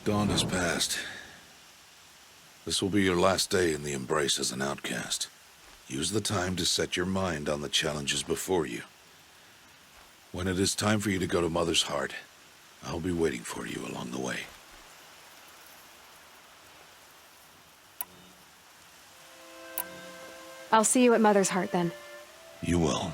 Dawn has passed. This will be your last day in the embrace as an outcast. Use the time to set your mind on the challenges before you. When it is time for you to go to Mother's Heart, I'll be waiting for you along the way. I'll see you at Mother's Heart then. You will.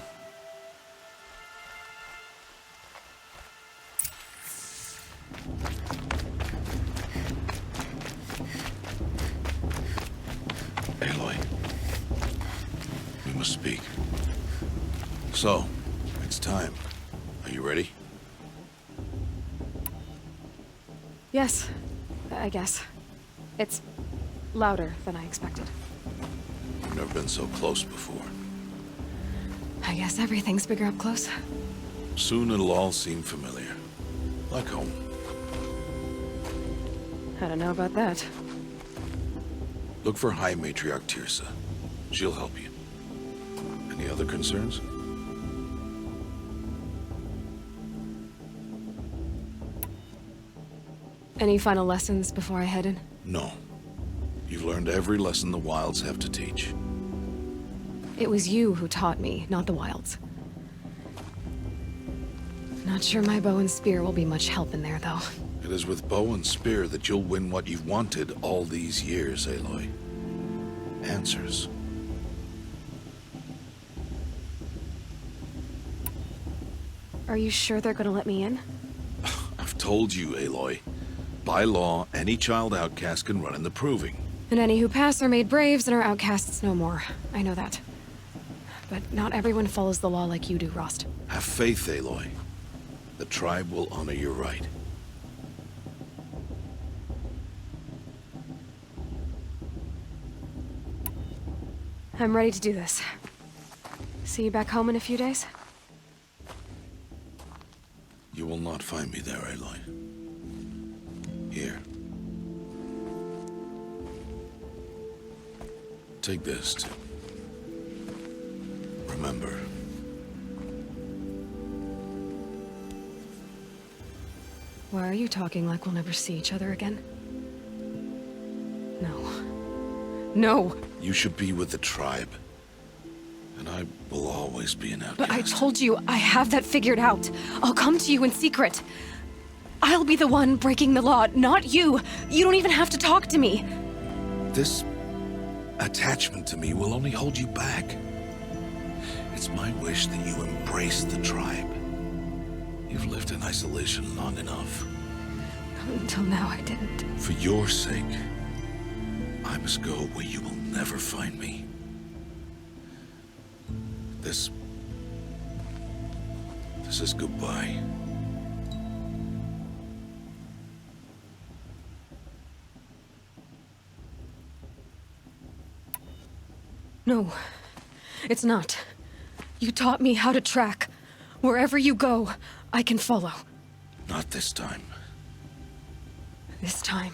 Aloy, we must speak. So, it's time. Are you ready? Yes, I guess. It's louder than I expected. You've never been so close before. I guess everything's bigger up close. Soon it'll all seem familiar. Like home. I don't know about that. Look for High Matriarch Tirsa. She'll help you. Any other concerns? Any final lessons before I head in? No. You've learned every lesson the Wilds have to teach. It was you who taught me, not the Wilds. Not sure my bow and spear will be much help in there, though. It is with bow and spear that you'll win what you've wanted all these years, Aloy. Answers. Are you sure they're gonna let me in? I've told you, Aloy. By law, any child outcast can run in the proving. And any who pass are made braves and are outcasts no more. I know that. But not everyone follows the law like you do, Rost. Have faith, Aloy. The tribe will honor your right. I'm ready to do this. See you back home in a few days? You will not find me there, Aloy. Here. Take this to remember. Why are you talking like we'll never see each other again? No. No! You should be with the tribe. And I will always be an outcast. But I told you, I have that figured out. I'll come to you in secret. I'll be the one breaking the law, not you. You don't even have to talk to me. This attachment to me will only hold you back. It's my wish that you embrace the tribe. You've lived in isolation long enough. Until now, I didn't. For your sake, I must go where you will never find me. This is goodbye. No, it's not. You taught me how to track. Wherever you go, I can follow. Not this time. This time.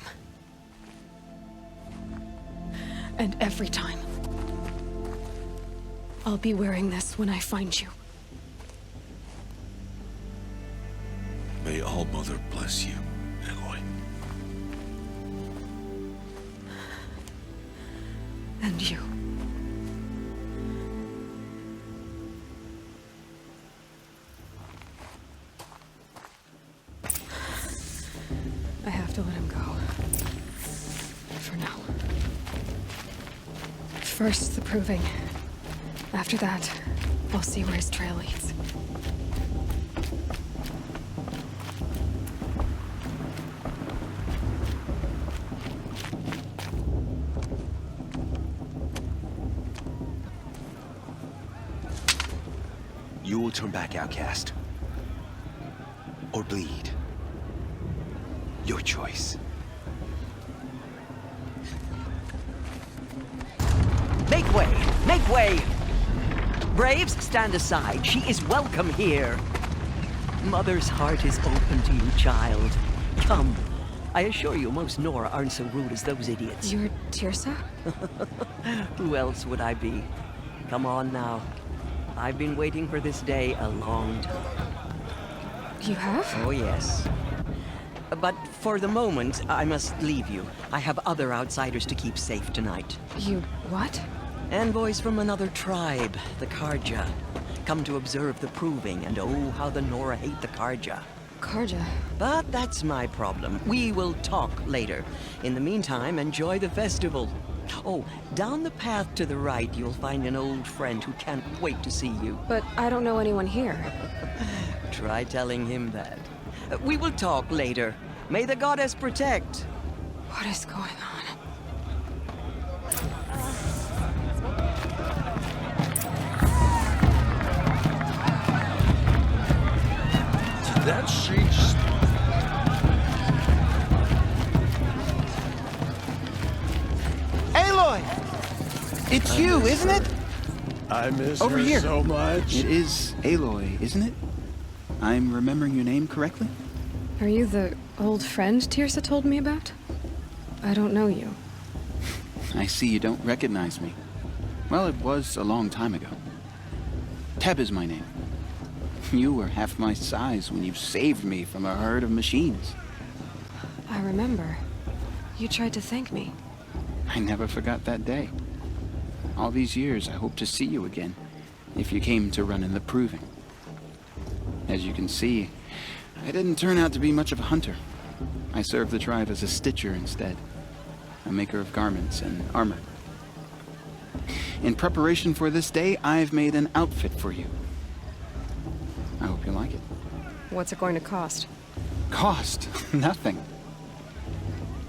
And every time. I'll be wearing this when I find you. May All Mother bless you, Aloy. And you. I have to let him go. For now. First, the proving. After that, I'll see where his trail leads. You will turn back, outcast. Or bleed. Your choice. Make way! Make way! Braves, stand aside. She is welcome here. Mother's heart is open to you, child. Come. I assure you, most Nora aren't so rude as those idiots. You're Tirsa? Who else would I be? Come on now. I've been waiting for this day a long time. You have? Oh, yes. But for the moment, I must leave you. I have other outsiders to keep safe tonight. You what? Envoys from another tribe, the Karja. Come to observe the proving, and oh, how the Nora hate the Karja. Karja. But that's my problem. We will talk later. In the meantime, enjoy the festival. Oh, down the path to the right, you'll find an old friend who can't wait to see you. But I don't know anyone here. Try telling him that. We will talk later. May the goddess protect. What is going on? Did that she just... Aloy! It's you, isn't it? I miss Over her here. so much. It is Aloy, isn't it? I'm remembering your name correctly? Are you the old friend Tirsa told me about? I don't know you. I see you don't recognize me. Well, it was a long time ago. Teb is my name. You were half my size when you saved me from a herd of machines. I remember. You tried to thank me. I never forgot that day. All these years, I hope to see you again, if you came to run in the proving. As you can see, I didn't turn out to be much of a hunter. I served the tribe as a stitcher instead, a maker of garments and armor. In preparation for this day, I've made an outfit for you. I hope you like it. What's it going to cost? Cost? Nothing.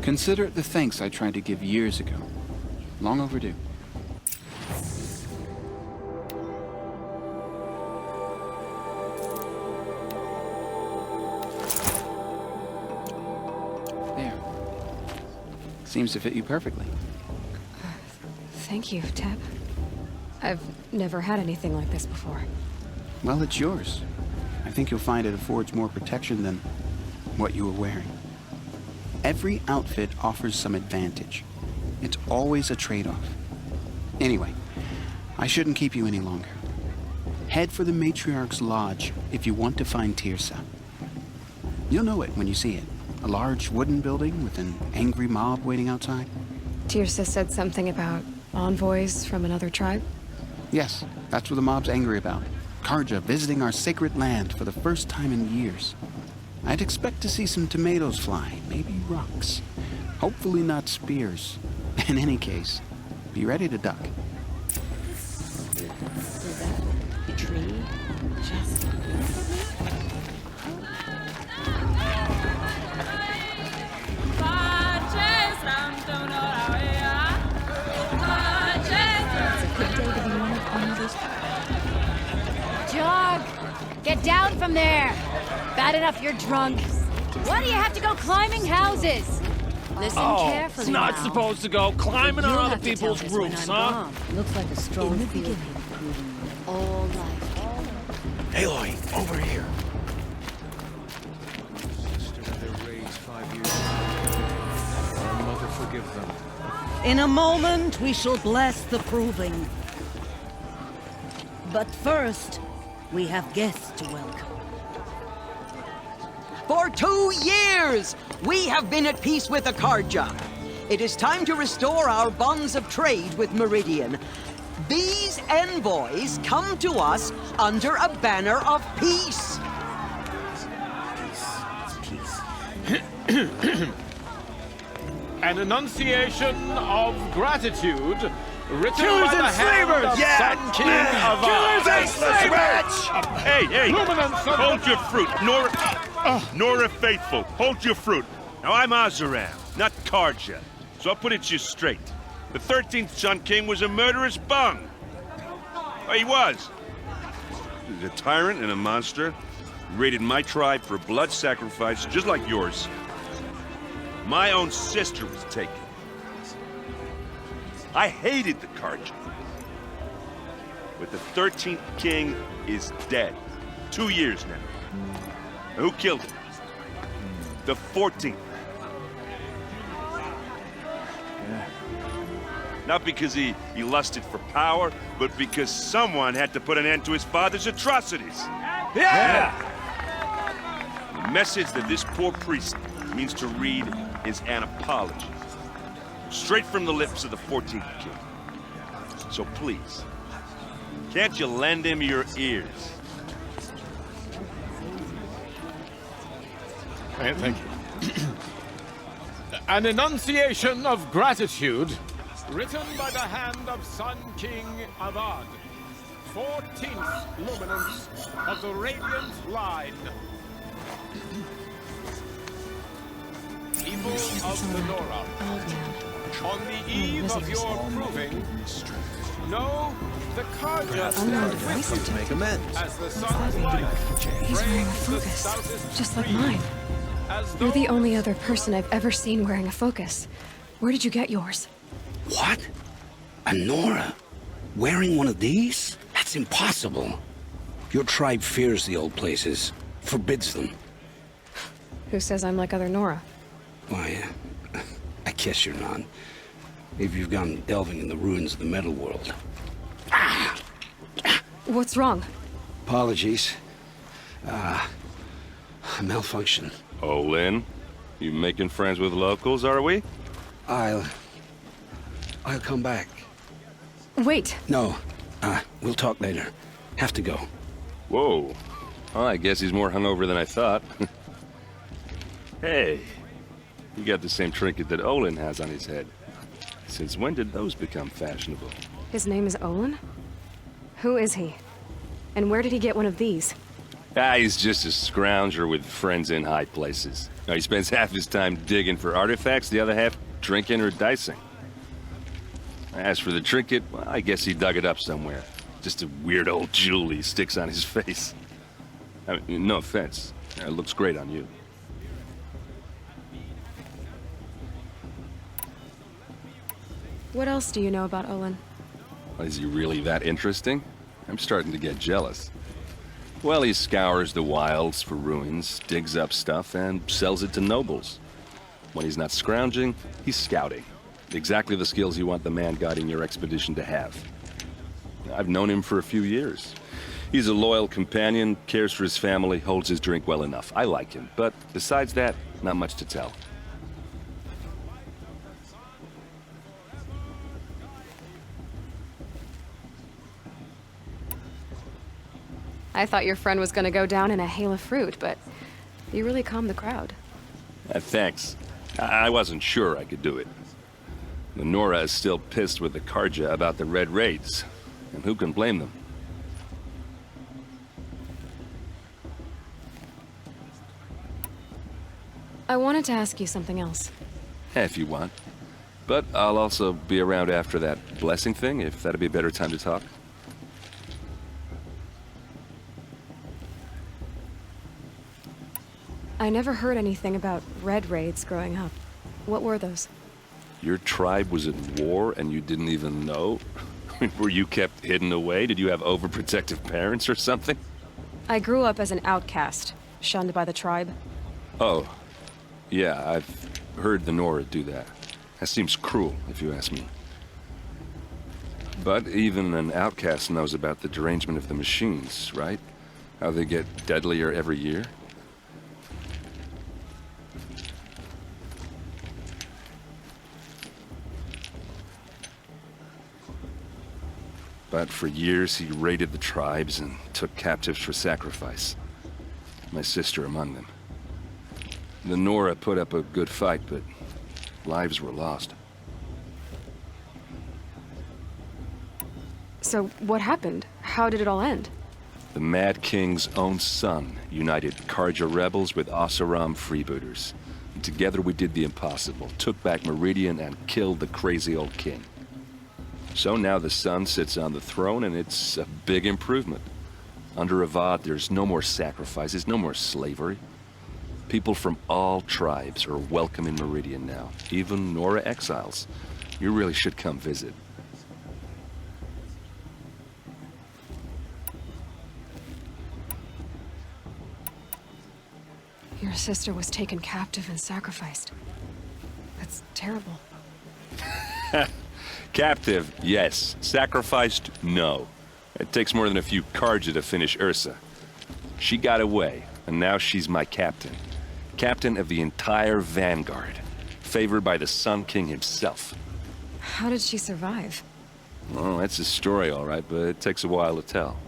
Consider it the thanks I tried to give years ago. Long overdue. There. Seems to fit you perfectly. Thank you, Teb. I've never had anything like this before. Well, it's yours. I think you'll find it affords more protection than what you were wearing. Every outfit offers some advantage. It's always a trade-off. Anyway, I shouldn't keep you any longer. Head for the Matriarch's Lodge if you want to find Tirsa. You'll know it when you see it. A large wooden building with an angry mob waiting outside. Tirsa said something about envoys from another tribe? Yes, that's what the mob's angry about. Karja visiting our sacred land for the first time in years. I'd expect to see some tomatoes fly, maybe rocks. Hopefully not spears. In any case, be ready to duck. Is that a tree? Just... Jog! Get down from there! Bad enough you're drunk. Why do you have to go climbing houses? Listen carefully It's not now. supposed to go climbing You'll on other have to tell people's us when roofs, I'm huh? gone. Looks like a strong feeling proving all life. Aloy, over here. Our mother forgive them. In a moment, we shall bless the proving. But first, we have guests to welcome. For 2 years, we have been at peace with the Karja. It is time to restore our bonds of trade with Meridian. These envoys come to us under a banner of peace. An enunciation of gratitude written Killers by the and hand slavers! of Yeah! Sun King of Killers and slavers! Hey, hey! Luminance of Hold your fruit, Nora Faithful. Hold your fruit. Now I'm Azaram, not Karja, so I'll put it to you straight. The 13th Sun King was a murderous bung. Oh, he was. He was a tyrant and a monster. He raided my tribe for a blood sacrifice, just like yours. My own sister was taken. I hated the Karja. But the 13th king is dead. 2 years now. Who killed him? The 14th. Not because he lusted for power, but because someone had to put an end to his father's atrocities. Yeah! The message that this poor priest means to read is an apology. Straight from the lips of the 14th king. So please, can't you lend him your ears? Thank you. An enunciation of gratitude written by the hand of Sun King Avad, 14th luminance of the Radiant Line. People of the Nora, on the eve of your proving, know the Karja stands with you Make amends. as the sun's light He's wearing a frames the focus, stoutest just like tree, mine. as You're the though only other person I've ever seen wearing a focus. Where did you get yours? What? A Nora? Wearing one of these? That's impossible. Your tribe fears the old places, forbids them. Who says I'm like other Nora? Why, I guess you're not. If you've gone delving in the ruins of the metal world. What's wrong? Apologies. Malfunction. Oh, Lynn, you making friends with locals, are we? I'll come back. Wait. No, we'll talk later. Have to go. Whoa. Well, I guess he's more hungover than I thought. Hey, you got the same trinket that Olin has on his head. Since when did those become fashionable? His name is Olin? Who is he? And where did he get one of these? He's just a scrounger with friends in high places. Now, he spends half his time digging for artifacts, the other half drinking or dicing. As for the trinket, well, I guess he dug it up somewhere. Just a weird old jewel he sticks on his face. I mean, no offense. It looks great on you. What else do you know about Olin? Is he really that interesting? I'm starting to get jealous. Well, he scours the wilds for ruins, digs up stuff, and sells it to nobles. When he's not scrounging, he's scouting. Exactly the skills you want the man guiding your expedition to have. I've known him for a few years. He's a loyal companion, cares for his family, holds his drink well enough. I like him, but besides that, not much to tell. I thought your friend was gonna go down in a hail of fruit, but you really calmed the crowd. Thanks. I wasn't sure I could do it. The Nora is still pissed with the Karja about the Red Raids, and who can blame them? I wanted to ask you something else. If you want. But I'll also be around after that blessing thing, if that'd be a better time to talk. I never heard anything about Red Raids growing up. What were those? Your tribe was at war and you didn't even know? Were you kept hidden away? Did you have overprotective parents or something? I grew up as an outcast, shunned by the tribe. Oh. Yeah, I've heard the Nora do that. That seems cruel, if you ask me. But even an outcast knows about the derangement of the machines, right? How they get deadlier every year? But for years he raided the tribes and took captives for sacrifice. My sister among them. The Nora put up a good fight, but lives were lost. So what happened? How did it all end? The Mad King's own son united Karja rebels with Oseram freebooters. And together we did the impossible, took back Meridian and killed the crazy old king. So now the son sits on the throne, and it's a big improvement. Under Avad, there's no more sacrifices, no more slavery. People from all tribes are welcome in Meridian now, even Nora exiles. You really should come visit. Your sister was taken captive and sacrificed. That's terrible. Captive, yes. Sacrificed, no. It takes more than a few Karja to finish Ursa. She got away, and now she's my captain. Captain of the entire vanguard. Favored by the Sun King himself. How did she survive? Well, that's a story, all right, but it takes a while to tell.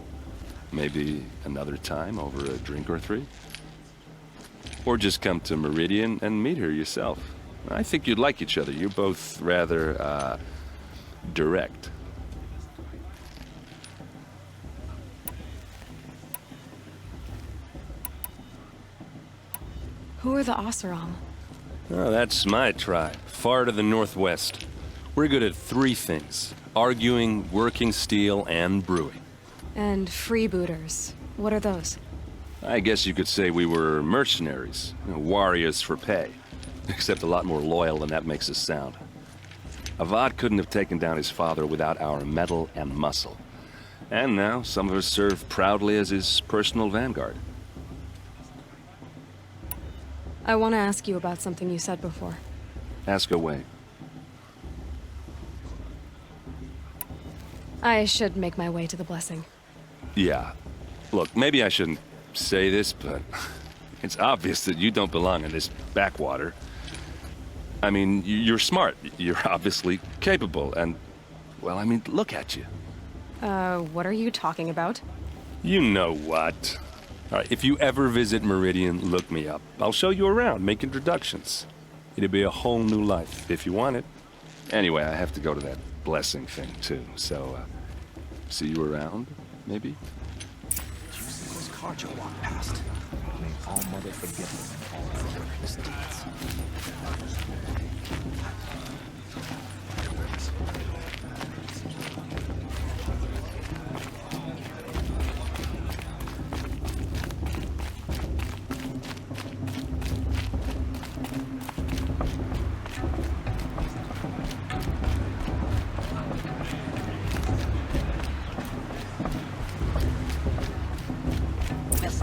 Maybe another time over a drink or three? Or just come to Meridian and meet her yourself. I think you'd like each other. You're both rather, direct. Who are the Oseram? Oh, that's my tribe, far to the northwest. We're good at three things: arguing, working steel, and brewing. And freebooters. What are those? I guess you could say we were mercenaries, warriors for pay. Except a lot more loyal than that makes us sound. Avad couldn't have taken down his father without our metal and muscle. And now, some of us serve proudly as his personal vanguard. I want to ask you about something you said before. Ask away. I should make my way to the blessing. Yeah. Look, maybe I shouldn't say this, but it's obvious that you don't belong in this backwater. I mean, you're smart. You're obviously capable, and, well, I mean, look at you. What are you talking about? You know what. All right, if you ever visit Meridian, look me up. I'll show you around, make introductions. It'll be a whole new life, if you want it. Anyway, I have to go to that blessing thing, too, so, see you around, maybe? Did you see this car Joe walked past? May all mother forgive him all her misdeeds.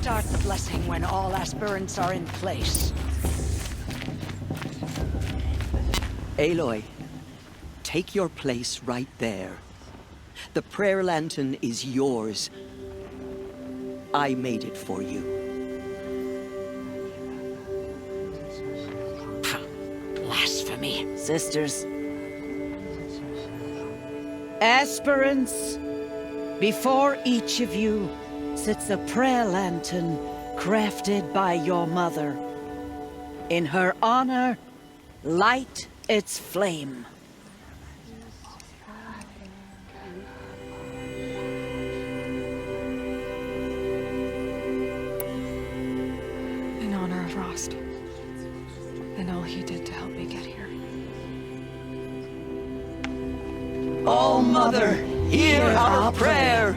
Start the blessing when all aspirants are in place. Aloy, take your place right there. The prayer lantern is yours. I made it for you. Blasphemy. Sisters. Aspirants, before each of you sits a prayer lantern crafted by your mother. In her honor, light its flame. In honor of Rost. And all he did to help me get here. Oh, Mother, hear our prayer.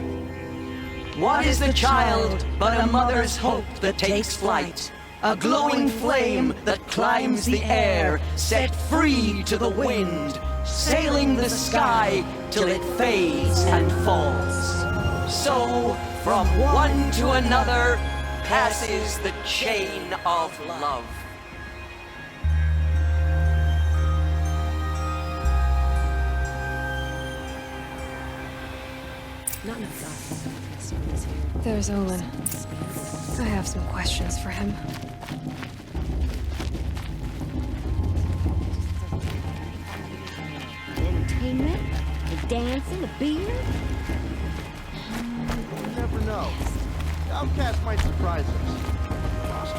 What is the child but a mother's hope that takes flight? A glowing flame that climbs the air, set free to the wind, sailing the sky till it fades and falls. So, from one to another, passes the chain of love. Not enough God. There's Olin. I have some questions for him. Entertainment, the dancing, the beer. You never know. The outcast might surprise us.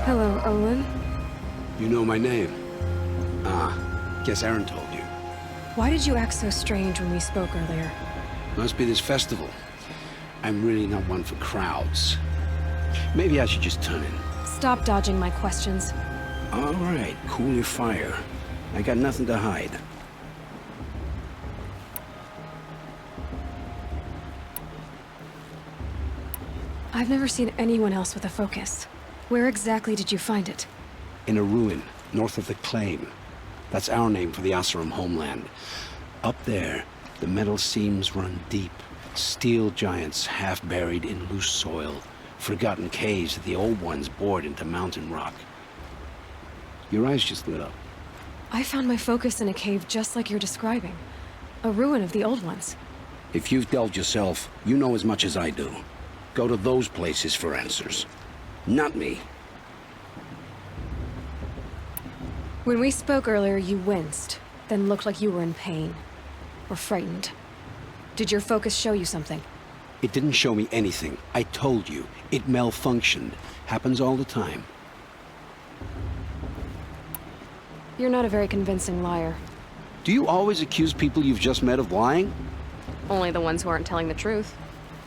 Hello, Olin. You know my name? Ah, guess Aaron told you. Why did you act so strange when we spoke earlier? Must be this festival. I'm really not one for crowds. Maybe I should just turn in. Stop dodging my questions. All right, cool your fire. I got nothing to hide. I've never seen anyone else with a focus. Where exactly did you find it? In a ruin, north of the Claim. That's our name for the Oseram homeland. Up there, the metal seams run deep. Steel giants half buried in loose soil. Forgotten caves that the old ones bored into mountain rock. Your eyes just lit up. I found my focus in a cave just like you're describing. A ruin of the old ones. If you've delved yourself, you know as much as I do. Go to those places for answers. Not me. When we spoke earlier, you winced, then looked like you were in pain. Or frightened. Did your focus show you something? It didn't show me anything. I told you. It malfunctioned. Happens all the time. You're not a very convincing liar. Do you always accuse people you've just met of lying? Only the ones who aren't telling the truth.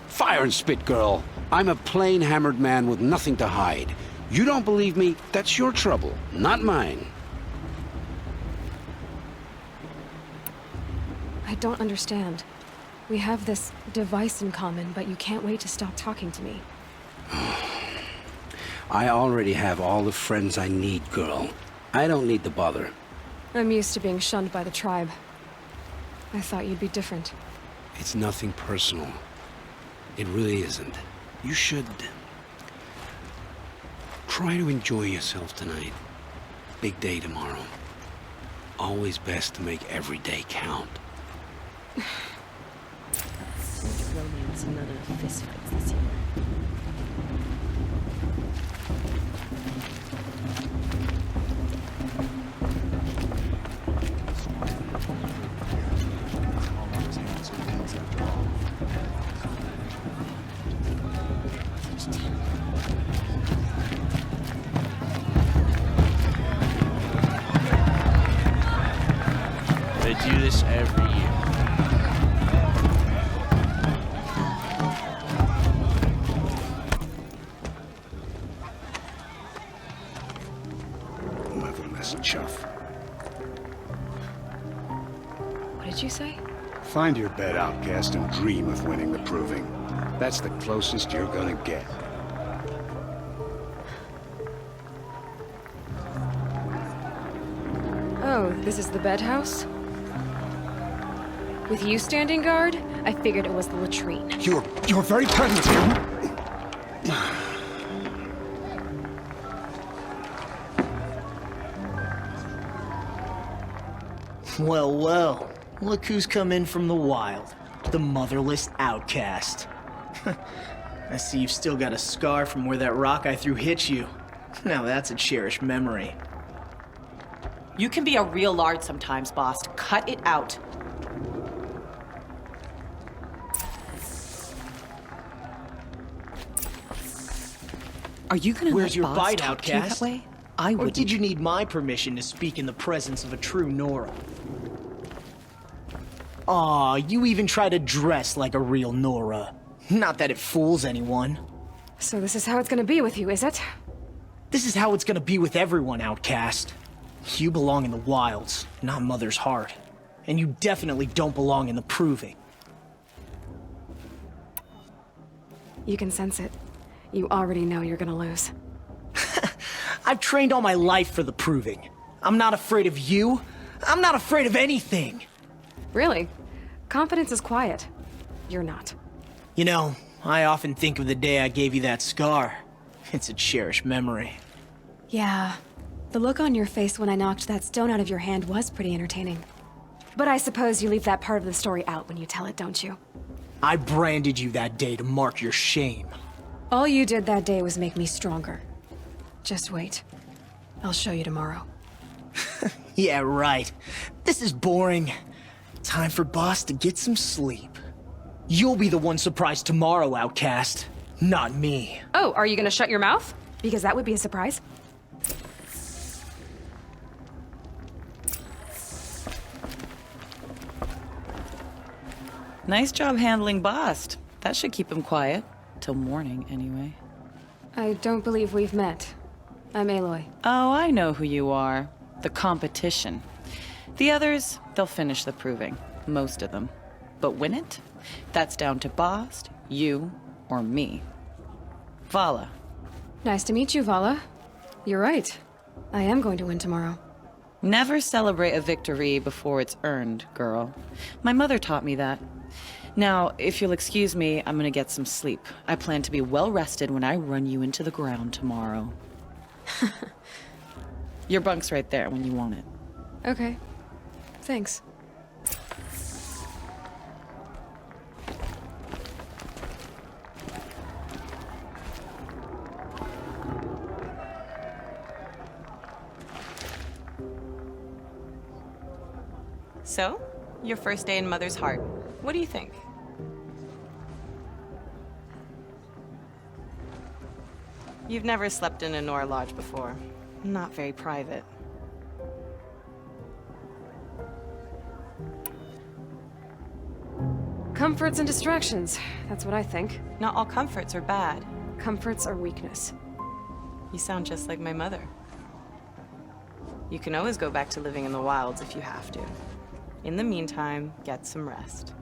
Fire and spit, girl. I'm a plain hammered man with nothing to hide. You don't believe me? That's your trouble, not mine. I don't understand. We have this device in common, but you can't wait to stop talking to me. I already have all the friends I need, girl. I don't need the bother. I'm used to being shunned by the tribe. I thought you'd be different. It's nothing personal. It really isn't. You should try to enjoy yourself tonight. Big day tomorrow. Always best to make every day count. Romance and other fistfights this year. They do this every year. Motherless chuff. What did you say? Find your bed, outcast, and dream of winning the proving. That's the closest you're gonna get. Oh, this is the bedhouse? With you standing guard, I figured it was the latrine. You're very present here. Well, well. Look who's come in from the wild. The motherless outcast. I see you've still got a scar from where that rock I threw hit you. Now that's a cherished memory. You can be a real lard sometimes, boss. Cut it out. Are you gonna Where's let your boss bite, talk to you outcast? that way? I Or wouldn't. did you need my permission to speak in the presence of a true Nora? Aw, you even try to dress like a real Nora. Not that it fools anyone. So this is how it's gonna be with you, is it? This is how it's gonna be with everyone, outcast. You belong in the wilds, not Mother's heart. And you definitely don't belong in the proving. You can sense it. You already know you're gonna lose. I've trained all my life for the proving. I'm not afraid of you. I'm not afraid of anything. Really? Confidence is quiet. You're not. You know, I often think of the day I gave you that scar. It's a cherished memory. Yeah. The look on your face when I knocked that stone out of your hand was pretty entertaining. But I suppose you leave that part of the story out when you tell it, don't you? I branded you that day to mark your shame. All you did that day was make me stronger. Just wait. I'll show you tomorrow. Yeah, right. This is boring. Time for Boss to get some sleep. You'll be the one surprised tomorrow, outcast. Not me. Oh, are you gonna shut your mouth? Because that would be a surprise. Nice job handling Bast. That should keep him quiet. Till morning, anyway. I don't believe we've met. I'm Aloy. Oh, I know who you are. The competition. The others, they'll finish the proving. Most of them. But win it? That's down to Bast, you, or me. Vala. Nice to meet you, Vala. You're right. I am going to win tomorrow. Never celebrate a victory before it's earned, girl. My mother taught me that. Now, if you'll excuse me, I'm gonna get some sleep. I plan to be well rested when I run you into the ground tomorrow. Your bunk's right there when you want it. Okay. Thanks. So, your first day in Mother's heart. What do you think? You've never slept in a Nora lodge before. Not very private. Comforts and distractions. That's what I think. Not all comforts are bad. Comforts are weakness. You sound just like my mother. You can always go back to living in the wilds if you have to. In the meantime, get some rest.